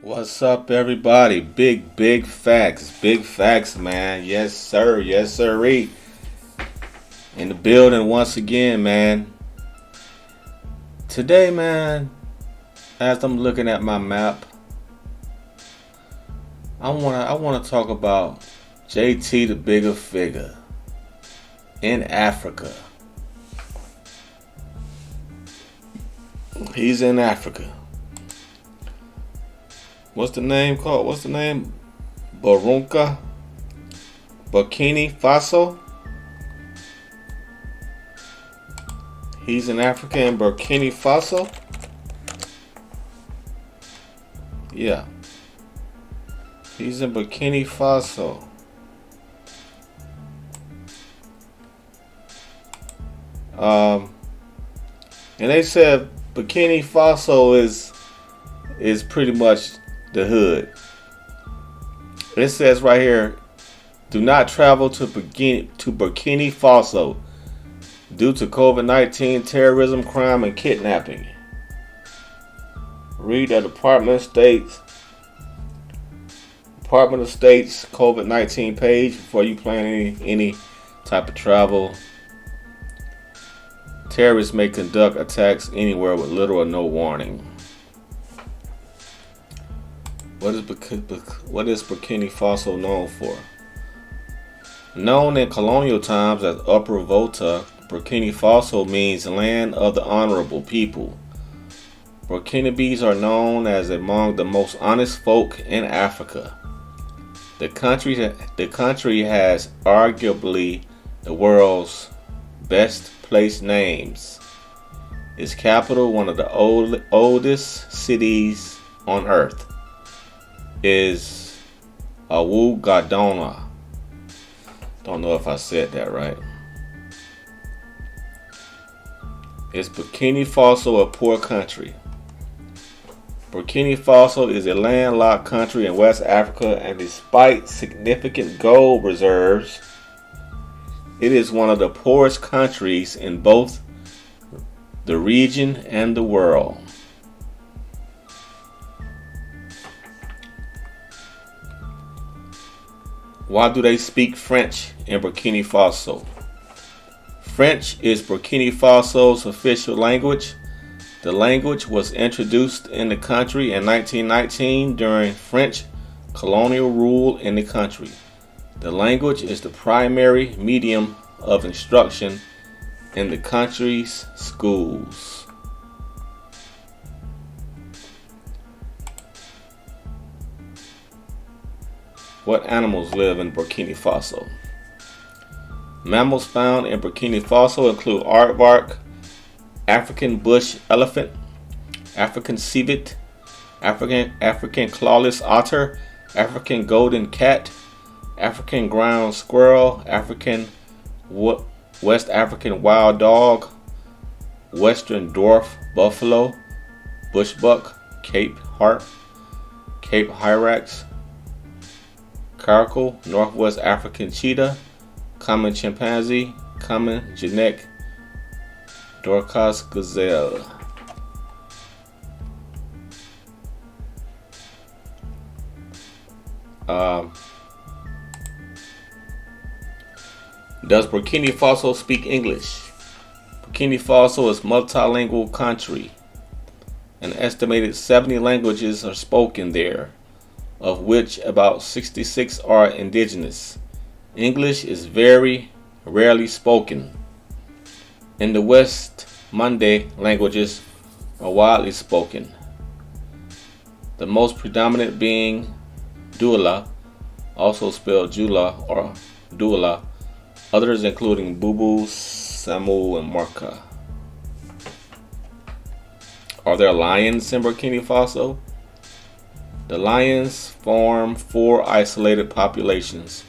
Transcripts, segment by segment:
What's up, everybody? Big facts. Big facts, man. Yes, sir. Yes, sirree. In the building once again, man. Today, man, as I'm looking at my map, I wanna talk about JT the Bigga Figga in Africa. He's in Africa. What's the name called? What's the name? Barunka? Burkina Faso? He's in Africa in Burkina Faso? Yeah. He's in Burkina Faso. Um, and they said Burkina Faso is pretty much the hood. It says right here, do not travel to Burkina Faso due to COVID-19, terrorism, crime, and kidnapping. Read the Department of State's COVID-19 page before you plan any type of travel. Terrorists may conduct attacks anywhere with little or no warning. What is Burkina Faso known for? Known in colonial times as Upper Volta, Burkina Faso means land of the honorable people. Burkinabes are known as among the most honest folk in Africa. The country has arguably the world's best place names. Its capital, one of the oldest cities on earth, is Ouagadougou. Don't know if I said that right. Is Burkina Faso a poor country? Burkina Faso is a landlocked country in West Africa, and despite significant gold reserves, it is one of the poorest countries in both the region and the world. Why do they speak French in Burkina Faso? French is Burkina Faso's official language. The language was introduced in the country in 1919 during French colonial rule in the country. The language is the primary medium of instruction in the country's schools. What animals live in Burkina Faso? Mammals found in Burkina Faso include aardvark, African bush elephant, African civet, African clawless otter, African golden cat, African ground squirrel, West African wild dog, Western dwarf buffalo, bushbuck, Cape hyrax, caracal, Northwest African cheetah, common chimpanzee, common genetic, Dorcas gazelle. Does Burkina Faso speak English? Burkina Faso is a multilingual country. An estimated 70 languages are spoken there, of which about 66 are indigenous. English is very rarely spoken. In the West, Mande languages are widely spoken, the most predominant being Douala, also spelled Jula or Douala, others including Bubu, Samu, and Marka. Are there lions in Burkina Faso? The lions form 4 isolated populations,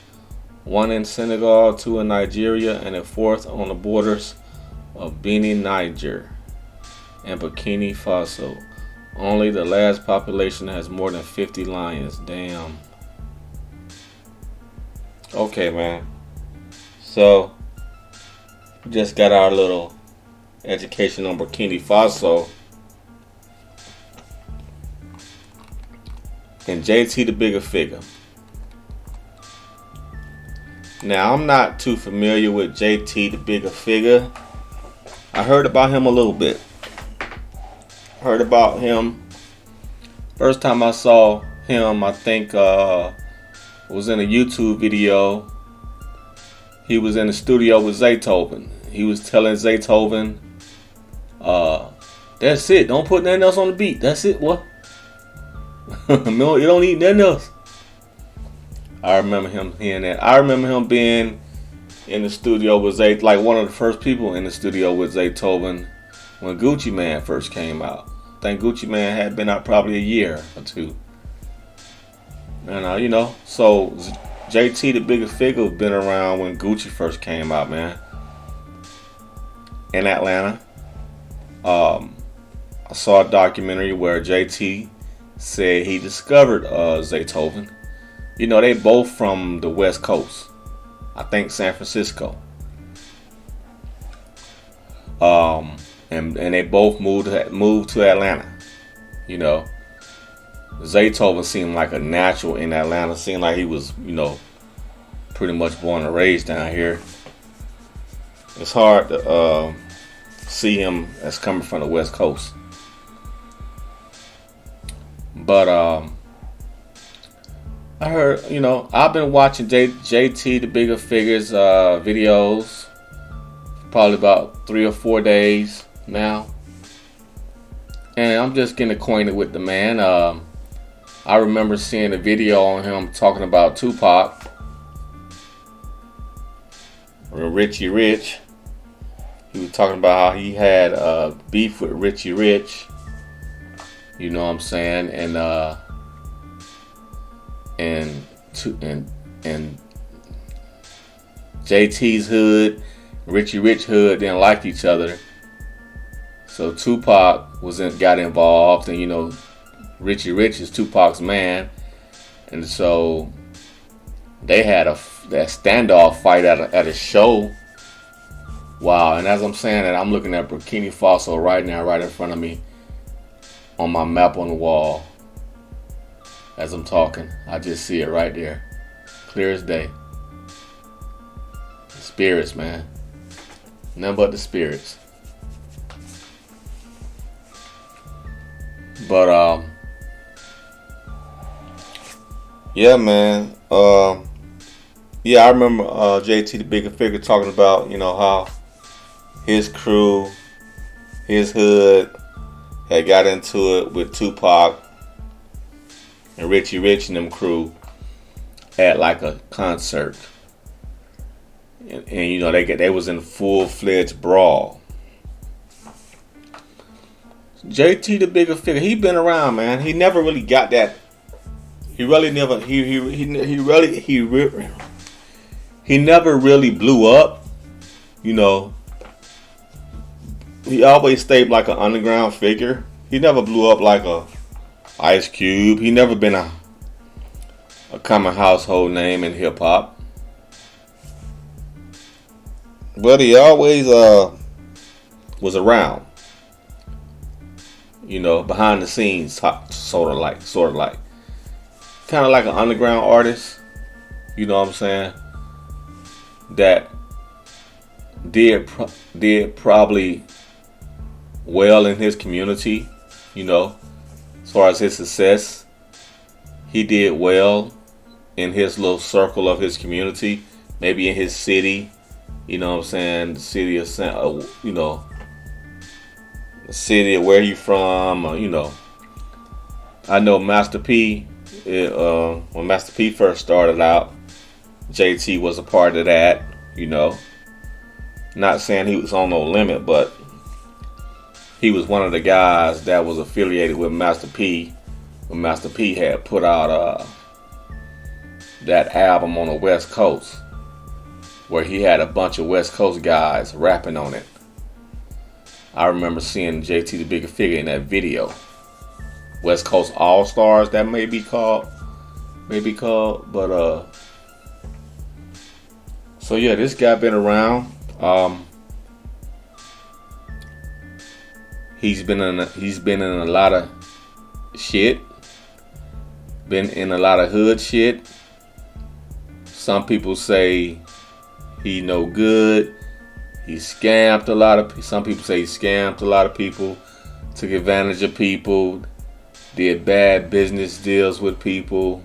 one in Senegal, 2 in Nigeria, and a 4th on the borders of Benin, Niger, and Burkina Faso. Only the last population has more than 50 lions. Damn. Okay, man. So, we just got our little education on Burkina Faso. and JT the Bigga Figga. Now, I'm not too familiar with JT the Bigga Figga. I heard about him a little bit. Heard about him. First time I saw him, I think was in a YouTube video. He was in the studio with Zaytoven. He was telling Zaytoven, that's it. Don't put nothing else on the beat. That's it. What? No, you don't need nothing else. I remember him hearing that. I remember him being in the studio with Zay, like one of the first people in the studio with Zaytoven when Gucci Mane first came out. I think Gucci Mane had been out probably a year or two. And you know, so JT the Bigga Figga been around when Gucci first came out, man. In Atlanta. I saw a documentary where JT said he discovered Zaytoven. You know, they both from the West Coast. I think San Francisco. And they both moved to Atlanta. You know, Zaytoven seemed like a natural in Atlanta. Seemed like he was, you know, pretty much born and raised down here. It's hard to see him as coming from the West Coast. But I heard, you know, I've been watching JT the Bigga Figga's videos probably about 3 or 4 days now, and I'm just getting acquainted with the man. I remember seeing a video on him talking about Tupac, Richie Rich. He was talking about how he had beef with Richie Rich. You know what I'm saying? And JT's hood, Richie Rich hood didn't like each other. So Tupac got involved, and you know, Richie Rich is Tupac's man, and so they had that standoff fight at a show. Wow! And as I'm saying that, I'm looking at Burkina Faso right now, right in front of me, on my map on the wall. As I'm talking, I just see it right there, clear as day. The spirits, man, nothing but the spirits. But yeah, man. Yeah, I remember JT the Bigga Figga talking about, you know, how his crew, his hood, had got into it with Tupac and Richie Rich and them crew at like a concert, and you know they was in full-fledged brawl. JT the Bigga Figga, he been around, man. He never really got that. He never really blew up. You know, he always stayed like an underground figure. He never blew up like a Ice Cube. He never been a common household name in hip hop, but he always was around. You know, behind the scenes, sort of like, kind of like an underground artist. You know what I'm saying? That did probably well in his community. You know, as far as his success, he did well in his little circle of his community, maybe in his city. You know what I'm saying? The city of you know, the city of where you from. You know, I know Master P. When Master P first started out, JT was a part of that. You know, not saying he was on no limit, but he was one of the guys that was affiliated with Master P when Master P had put out that album on the West Coast, where he had a bunch of West Coast guys rapping on it. I remember seeing JT the Bigga Figga in that video. West Coast All Stars, that may be called, but so yeah, this guy been around. He's been in a lot of shit. been in a lot of hood shit. Some people say he no good. He scammed a lot of. Some people say he scammed a lot of people, took advantage of people, did bad business deals with people.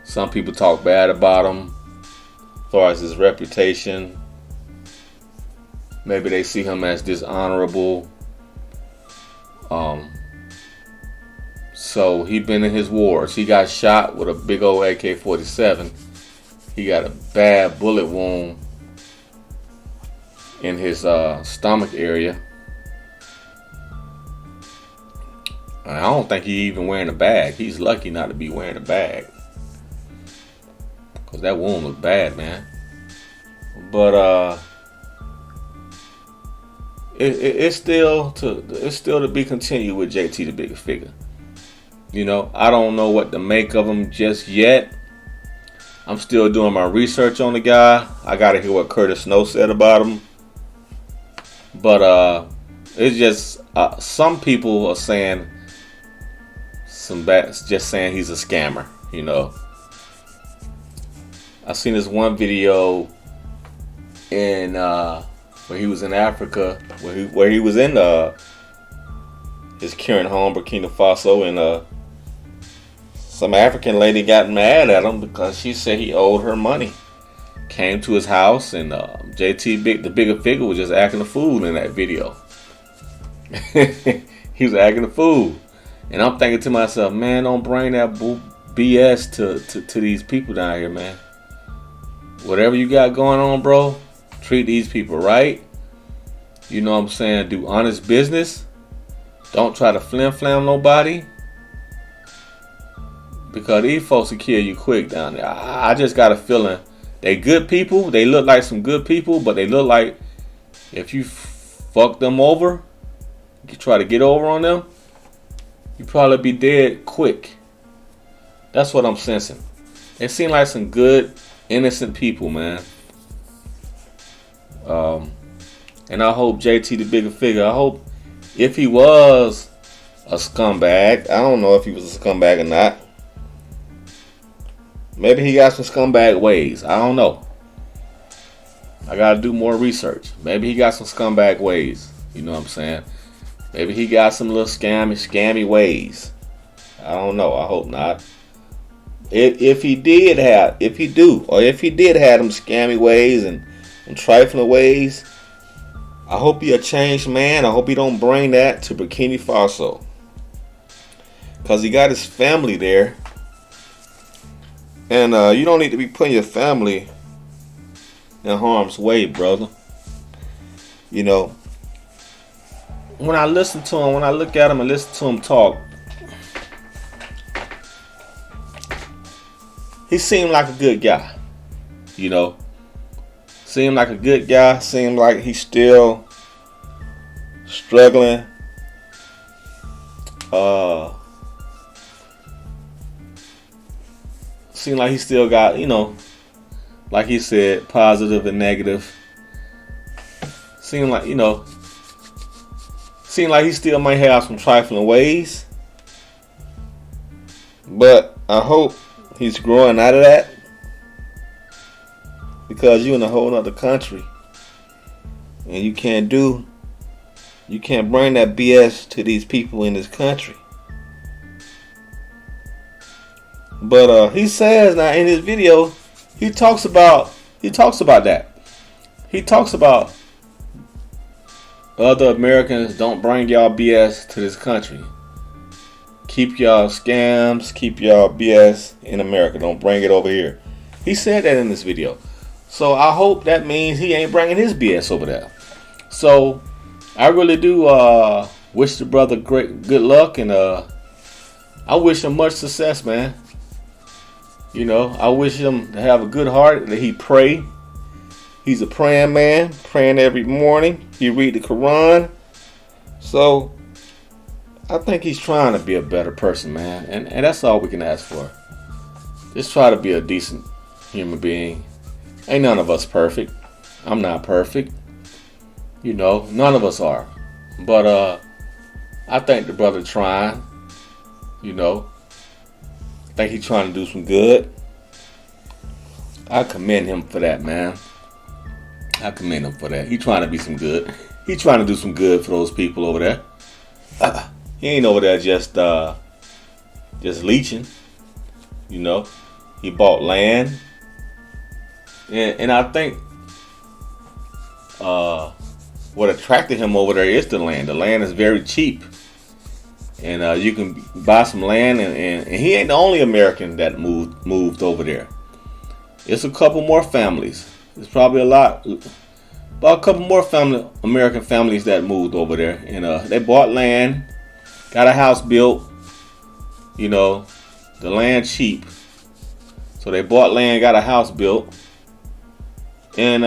Some people talk bad about him as far as his reputation. Maybe they see him as dishonorable. So he been in his wars. He got shot with a big old AK-47. He got a bad bullet wound in his stomach area. I don't think he even wearing a bag. He's lucky not to be wearing a bag, because that wound was bad, man. But it's still to be continued with JT the Bigga Figga. You know, I don't know what to make of him just yet. I'm still doing my research on the guy. I gotta hear what Curtis Snow said about him. But it's just some people are saying just saying he's a scammer. You know, I seen this one video in where he was in Africa, where he was in his current home, Burkina Faso, and some African lady got mad at him because she said he owed her money. Came to his house, and JT the Bigga Figga was just acting a fool in that video. He was acting a fool, and I'm thinking to myself, man, don't bring that BS to these people down here, man. Whatever you got going on, bro, treat these people right. You know what I'm saying? Do honest business. Don't try to flim-flam nobody, because these folks will kill you quick down there. I just got a feeling they good people. They look like some good people, but they look like if you fuck them over, you try to get over on them, you probably be dead quick. That's what I'm sensing. They seem like some good, innocent people, man. And I hope JT the Bigga Figga, I hope if he was a scumbag, I don't know if he was a scumbag or not. Maybe he got some scumbag ways. I don't know. I gotta do more research. Maybe he got some scumbag ways. You know what I'm saying? Maybe he got some little scammy ways. I don't know. I hope not. If he did have them scammy ways and trifling ways, I hope he a changed man. I hope he don't bring that to Burkina Faso, because he got his family there. And you don't need to be putting your family in harm's way, brother. You know, when I listen to him, when I look at him and listen to him talk, he seemed like a good guy. You know, seemed like a good guy. Seemed like he's still struggling. Seemed like he still got, you know, like he said, positive and negative. Seemed like, you know, seemed like he still might have some trifling ways. But I hope he's growing out of that, because you're in a whole other country and you can't bring that BS to these people in this country. But he says now in his video, he talks about that. He talks about other Americans don't bring y'all BS to this country. Keep y'all scams, keep y'all BS in America. Don't bring it over here. He said that in this video. So I hope that means he ain't bringing his BS over there. So I really do wish the brother good luck, and I wish him much success, man. You know, I wish him to have a good heart, that he pray. He's a praying man, praying every morning. He read the Quran. So I think he's trying to be a better person, man. And that's all we can ask for. Just try to be a decent human being. Ain't none of us perfect. I'm not perfect. You know, none of us are. But I think the brother trying. You know, I think he's trying to do some good. I commend him for that, man. I commend him for that. He trying to be some good. He trying to do some good for those people over there. He ain't over there just leeching. You know, he bought land, and I think what attracted him over there is the land. The land is very cheap, and you can buy some land. And he ain't the only American that moved over there. It's a couple more families. It's probably about a couple more American families that moved over there, and they bought land, got a house built. You know, the land cheap, so they bought land, got a house built, and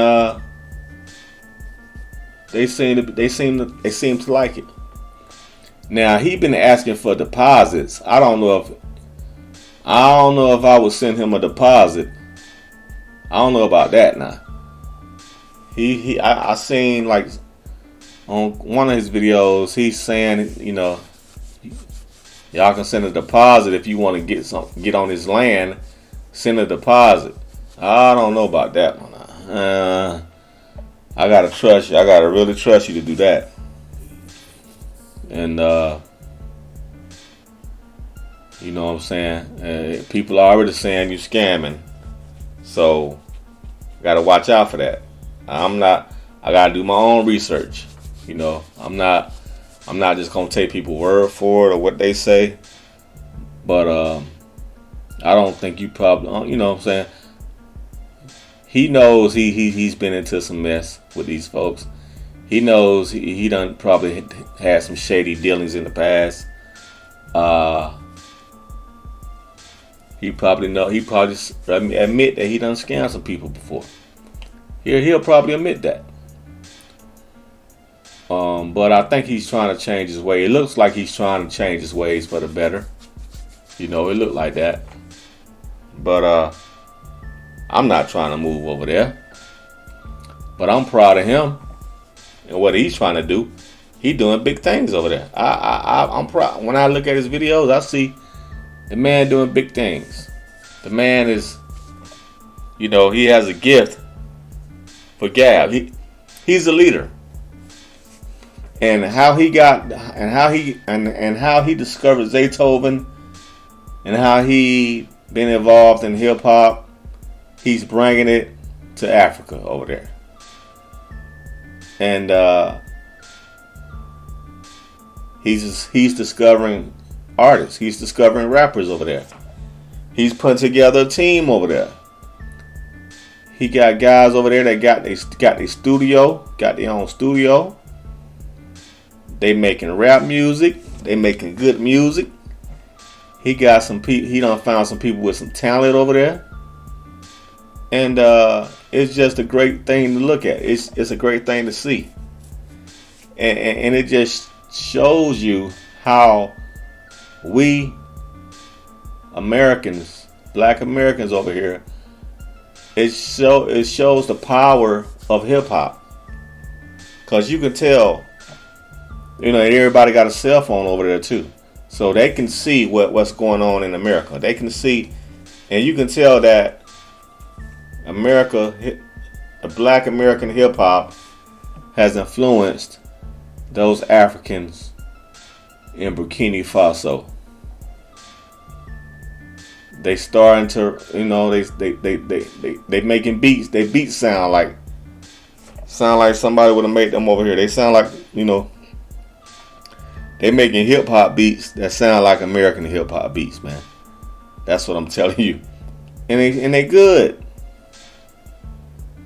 they seem to like it. Now he been asking for deposits. I don't know if I would send him a deposit. I don't know about that now. I seen like on one of his videos, he's saying, you know, y'all can send a deposit if you want to get on his land. Send a deposit. I don't know about that one. I gotta trust you. I gotta really trust you to do that. And you know what I'm saying? People are already saying you're scamming, so gotta watch out for that. I gotta do my own research. You know, I'm not just gonna take people's word for it or what they say. But I don't think you probably, you know what I'm saying? He knows he's been into some mess with these folks. He knows he done probably had some shady dealings in the past. He probably admit that he done scammed some people before. He'll probably admit that. But I think he's trying to change his way. It looks like he's trying to change his ways for the better. You know, it looked like that. But I'm not trying to move over there. But I'm proud of him and what he's trying to do. He doing big things over there. I'm proud. When I look at his videos, I see the man doing big things. The man is, you know, he has a gift for gab. He's a leader. And how he discovered Zaytoven, and how he been involved in hip hop, he's bringing it to Africa over there. And he's discovering artists. He's discovering rappers over there. He's putting together a team over there. He got guys over there that got their studio, got their own studio. They making rap music. They making good music. He got some people. He done found some people with some talent over there. And it's just a great thing to look at. It's a great thing to see. And it just shows you how we Americans, black Americans over here, it shows the power of hip hop. Cause you can tell, you know, everybody got a cell phone over there too. So they can see what's going on in America. They can see, and you can tell that America, the black American hip hop has influenced those Africans in Burkina Faso. They starting to, you know, they making beats. They beats sound like somebody would have made them over here. They sound like, you know, they making hip hop beats that sound like American hip hop beats, man. That's what I'm telling you. And they good.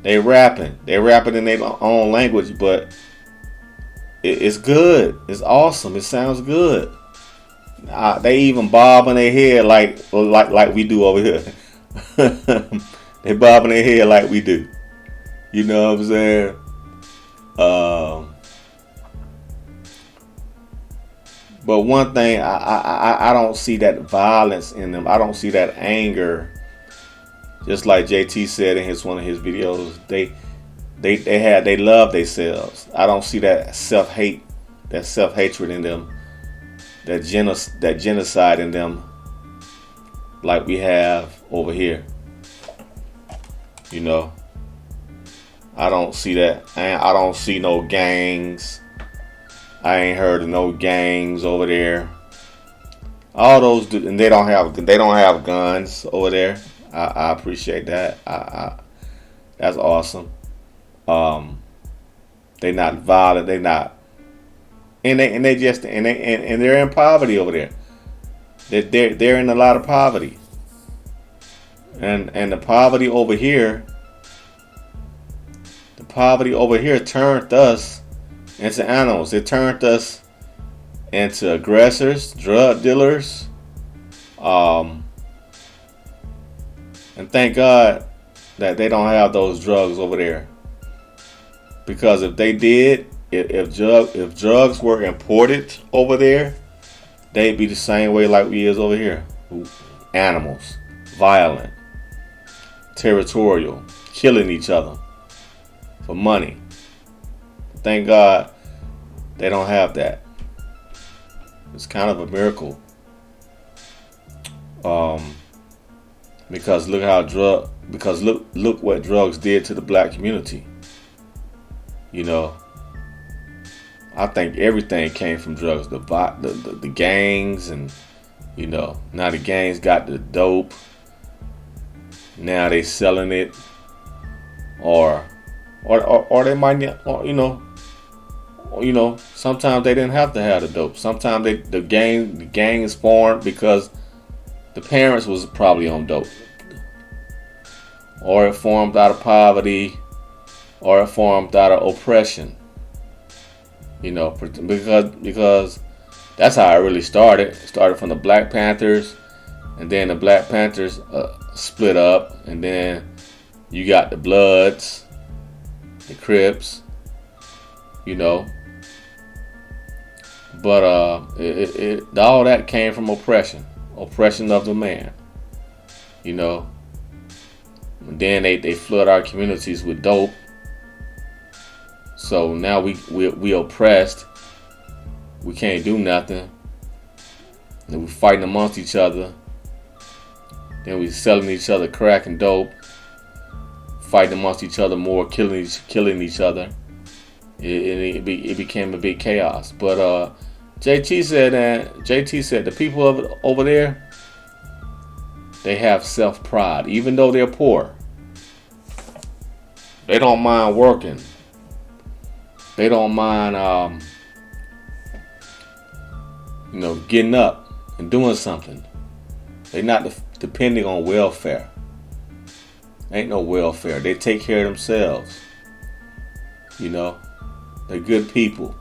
They rapping in their own language, but it's good. It's awesome. It sounds good. They even bobbing their head like we do over here. They bobbing their head like we do. You know what I'm saying? But one thing, I don't see that violence in them. I don't see that anger. Just like JT said in one of his videos, they love themselves. I don't see that self-hatred in them. that genocide in them like we have over here. You know, I don't see that. I don't see no gangs. I ain't heard of no gangs over there. All those, and they don't have guns over there. I appreciate that. That's awesome. They not violent. They not, and they're in poverty over there. They're in a lot of poverty, and the poverty over here turned us into animals. It turned us into aggressors, drug dealers, and thank God that they don't have those drugs over there. Because if they did, if drugs were imported over there, they'd be the same way like we is over here. Animals, violent, territorial, killing each other for money. Thank God they don't have that. It's kind of a miracle. Because look what drugs did to the black community. You know, I think everything came from drugs. The gangs, and you know, now the gangs got the dope. Now they selling it, or they might, you know, sometimes they didn't have to have the dope. Sometimes the gang is formed because the parents was probably on dope, or it formed out of poverty, or it formed out of oppression. You know, because that's how it really started. It started from the Black Panthers, and then the Black Panthers split up, and then you got the Bloods, the Crips, you know. But all that came from oppression of the man, you know. And then they flood our communities with dope. So now we oppressed. We can't do nothing. Then we fighting amongst each other. Then we selling each other crack and dope. Fighting amongst each other more, killing each other. It became a big chaos. But JT said the people over there, they have self-pride. Even though they're poor, they don't mind working. They don't mind, getting up and doing something. They're not depending on welfare. Ain't no welfare. They take care of themselves. You know, they're good people.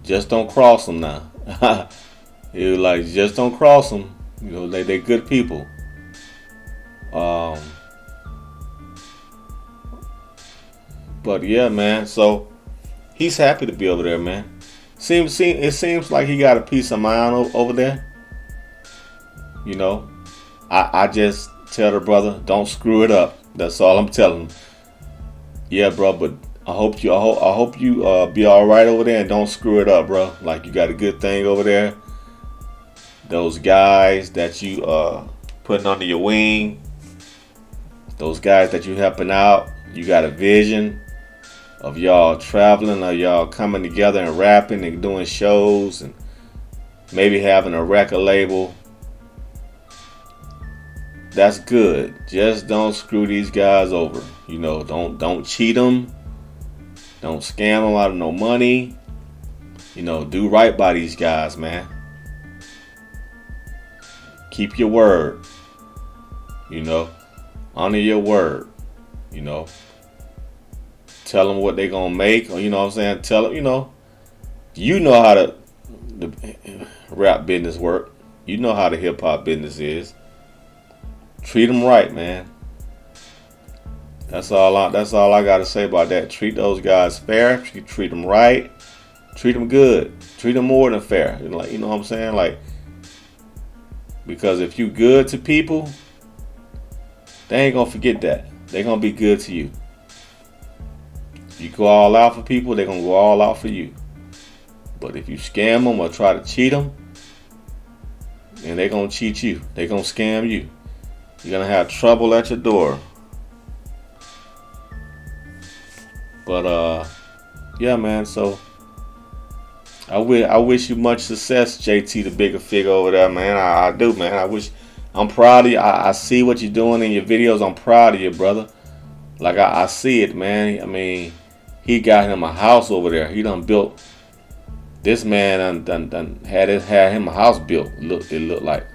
Just don't cross them now. You're like, just don't cross them. You know, they're good people. But yeah, man. So he's happy to be over there, man. It seems like he got a peace of mind over there. You know, I just tell the brother, don't screw it up. That's all I'm telling him. Yeah, bro, but I hope you be all right over there and don't screw it up, bro. Like, you got a good thing over there. Those guys that you putting under your wing, those guys that you helping out, you got a vision of y'all traveling, or y'all coming together and rapping and doing shows, and maybe having a record label. That's good. Just don't screw these guys over. You know, don't cheat them. Don't scam them out of no money. You know, do right by these guys, man. Keep your word. You know, honor your word. You know, tell them what they gonna make, or you know what I'm saying. Tell them, you know how the rap business work. You know how the hip hop business is. Treat them right, man. That's all I gotta say about that. Treat those guys fair. Treat them right. Treat them good. Treat them more than fair. You know what I'm saying? Like, because if you good to people, they ain't gonna forget that. They gonna be good to you. You go all out for people, they gonna go all out for you. But if you scam them or try to cheat them, and they're gonna cheat you, they're gonna scam you. You're gonna have trouble at your door. But yeah, man. So I wish you much success, JT, the Bigga Figga over there, man. I do, man. I'm proud of you. I see what you're doing in your videos. I'm proud of you, brother. Like I see it, man. I mean, he got him a house over there. He done built. This man done had him a house built. It looked like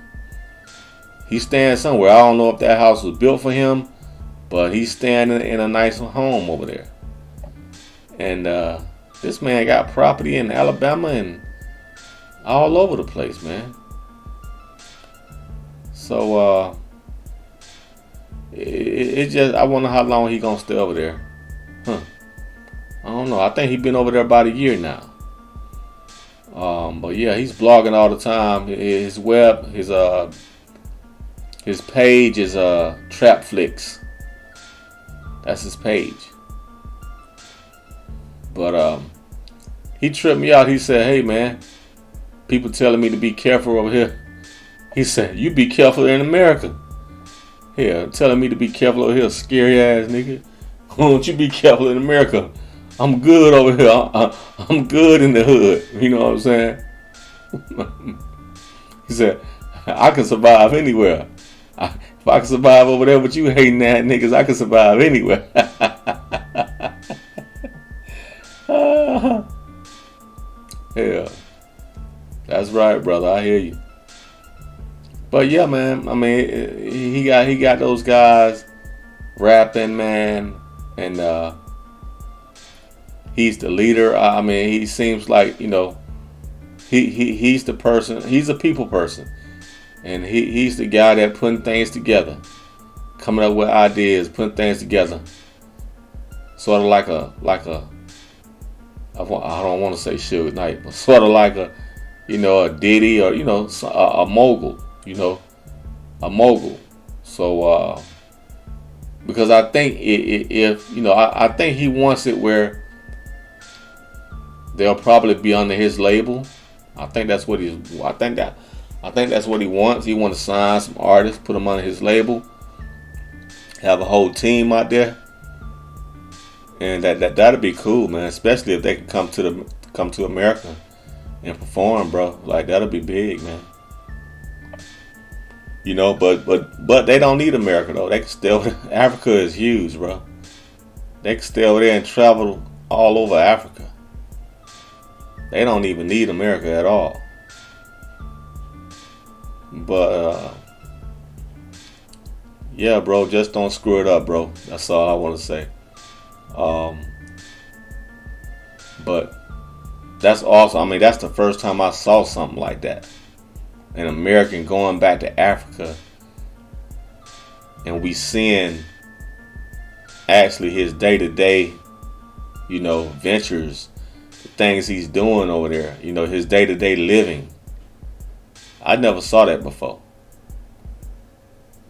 he's staying somewhere. I don't know if that house was built for him, but he's staying in a nice home over there. And this man got property in Alabama and all over the place, man. So it just, I wonder how long he gonna stay over there. I don't know. I think he been over there about a year now. But yeah, he's blogging all the time. His page is Trap Flicks. That's his page. But he tripped me out. He said, "Hey man, people telling me to be careful over here." He said, "You be careful in America." Yeah, telling me to be careful over here, scary ass nigga. Won't you be careful in America? I'm good over here. I'm good in the hood. You know what I'm saying? He said, "I can survive anywhere. If I can survive over there with you hating that niggas, I can survive anywhere." Yeah, that's right, brother. I hear you. But yeah, man. I mean, he got those guys rapping, man, and he's the leader. I mean, he seems like, you know, he's the person. He's a people person, and he's the guy that putting things together, coming up with ideas, putting things together. Sort of like a I don't want to say Suge Knight, but sort of like a Diddy, or a mogul, a mogul. So because I think I think he wants it where they'll probably be under his label. I think that's what I think that's what he wants. He wants to sign some artists, put them under his label, have a whole team out there. And that'd be cool, man. Especially if they can come to America and perform, bro. Like, that'll be big, man. But they don't need America though. They can stay over there. Africa is huge, bro. They can stay over there and travel all over Africa. They don't even need America at all. But yeah, bro. Just don't screw it up, bro. That's all I want to say. But that's awesome. I mean, that's the first time I saw something like that. An American going back to Africa, and we seeing actually his day-to-day, ventures, the things he's doing over there, his day-to-day living. I never saw that before.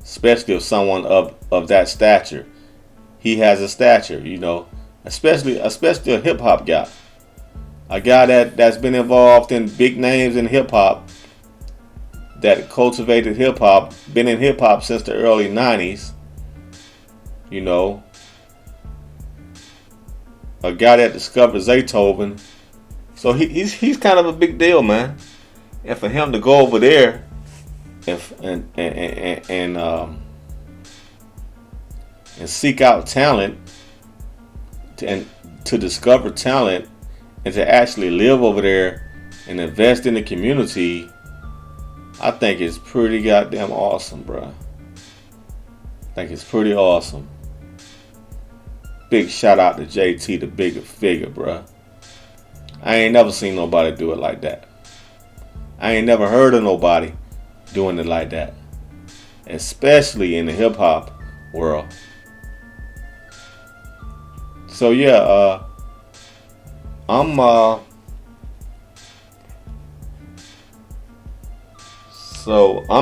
Especially if someone of that stature. He has a stature, especially a hip hop guy. A guy that's been involved in big names in hip hop, that cultivated hip hop, been in hip hop since the early 90s. A guy that discovered Beethoven. So he's kind of a big deal, man. And for him to go over there and seek out talent, and to discover talent, and to actually live over there and invest in the community, I think it's pretty goddamn awesome, bro. I think it's pretty awesome. Big shout out to JT, the Bigga Figga, bro. I ain't never seen nobody do it like that. I ain't never heard of nobody doing it like that, especially in the hip hop world. So yeah, I'm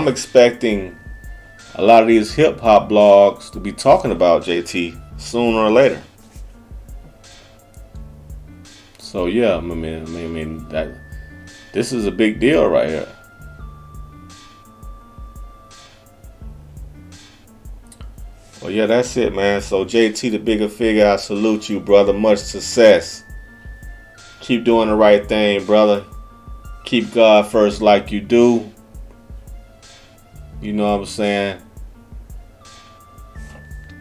expecting a lot of these hip hop blogs to be talking about JT sooner or later. So yeah, I mean This is a big deal right here. Well, yeah, that's it, man. So, JT, the Bigga Figga, I salute you, brother. Much success. Keep doing the right thing, brother. Keep God first like you do. You know what I'm saying?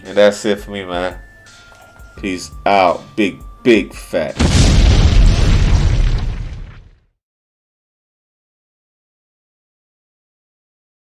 And that's it for me, man. Peace out. Big fat.